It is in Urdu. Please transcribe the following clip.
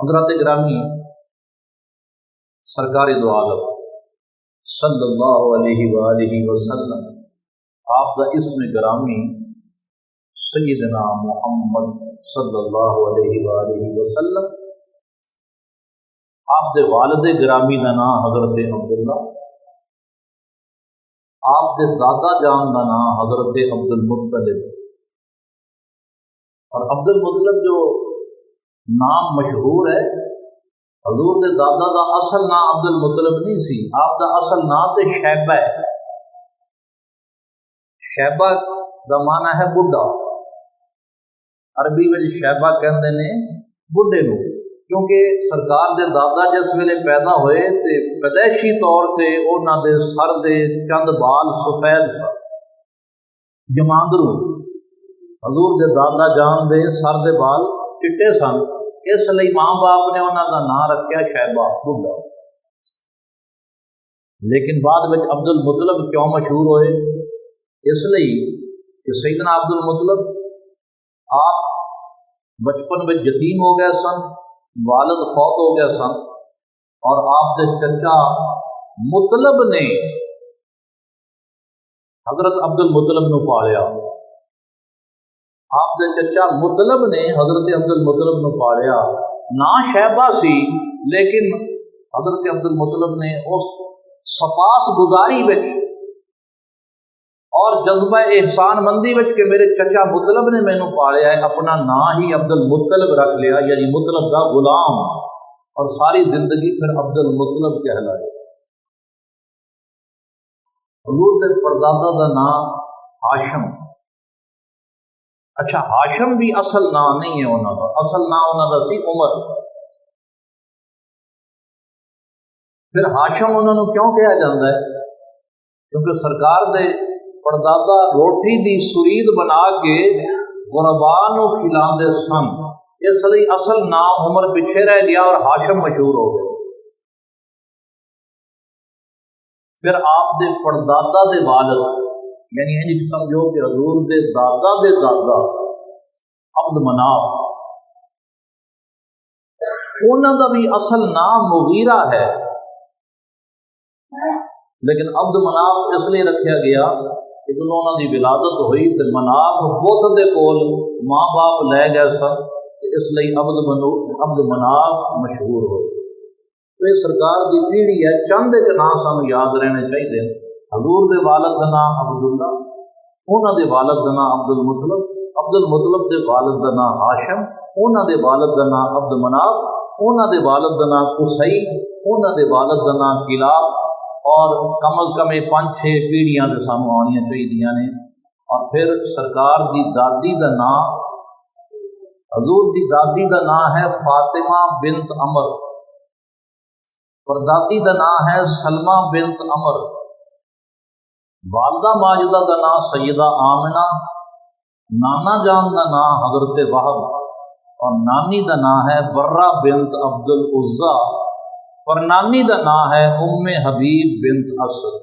حضرات گرامی، سرکار دو عالم صلی اللہ علیہ وآلہ وسلم آپ کا اسم گرامی سیدنا محمد صلی اللہ علیہ وآلہ وسلم، آپ دے والد گرامی کا نام حضرت عبداللہ، آپ دے دادا جان کا نام حضرت عبد المطلب، اور عبد المطلب جو نام مشہور ہے، حضور دے دادا دا اصل نام عبد المطلب نہیں سی، آپ دا اصل نام تے شیبہ ہے۔ شیبہ دا معنی ہے بڈھا، عربی میں شیبہ کہندے نے بڈھے نو، کیونکہ سرکار دے دادا جس ویلے پیدا ہوئے تے پیدائشی طور تے انہاں دے سر دے چند بال سفید سن، جماندرو۔ حضور دے دادا جان دے سر دے بال چٹے سن، اس لیے ماں باپ نے انہاں دا نام رکھیا شیبہ، بڈھا۔ لیکن بعد میں عبد المطلب کیوں مشہور ہوئے؟ اس لیے کہ سیدنا عبد المطلب آپ بچپن میں یتیم ہو گئے سن، والد فوت ہو گئے سن، اور آپ کے چچا مطلب نے حضرت عبد المطلب نو پالیا۔ آپ کے چچا مطلب نے حضرت عبد المطلب نو پالیا، نا شیبہ سی، لیکن حضرت عبد المطلب نے اس سپاس گزاری وچ اور جذبہ احسان مندی وچ کہ میرے چچا مطلب نے مینوں پالیا ہے، اپنا نام ہی عبد المطلب رکھ لیا، یعنی مطلب دا غلام، اور ساری زندگی پھر عبد المطلب کہلائے۔ حضور دے پردادا دا نام ہاشم۔ اچھا، ہاشم بھی اصل نام نہیں ہے انہوں کا، اصل نام انہوں کا سی عمر۔ پھر ہاشم انہوں نے کیوں کہا جاتا ہے؟ کیونکہ سرکار دے پردادا روٹی دی سرید بنا کے غرباء نو کھلاندے سن، اس لیے اصل نام عمر پیچھے رہ گیا اور ہاشم مشہور ہو گیا۔ پھر آپ دے پردادا دے والد، یعنی یہ سمجھو کہ حضور دے دادا عبد مناف، انہوں کا بھی اصل نام مغیرہ ہے، لیکن عبد مناف اس لیے رکھا گیا کہ جب انہوں کی ولادت ہوئی تو مناف بت دے کول ماں باپ لے گئے سن، اس لیے عبد مناف مشہور ہوئے۔ تو یہ سرکار کی پیڑھی ہے، چند ایک نام سانو یاد رہنے چاہیے۔ حضور دے والد کا نام عبداللہ، انہوں دے والد کا نام عبد المطلب دے والد کا نام ہاشم، انہوں دے والد کا نام عبد مناف، انہوں دے والد کا نام قصی، انہوں دے والد کا نام کلاب، اور کم از کم یہ 5-6 پیڑھیاں دے سامنے آنیاں چاہیے نے۔ اور پھر سرکار دی دادی کا نام، حضور دی دادی کا نام ہے فاطمہ بنت عمر، اور دادی کا نام ہے سلمہ بنت عمر۔ والدہ ماجدہ کا نام سیدہ آمنہ، نانا جان کا نام حضرت وہب، اور نانی کا نام ہے برہ بنت عبد العزیٰ، اور نانی کا نام ہے ام حبیب بنت اسد۔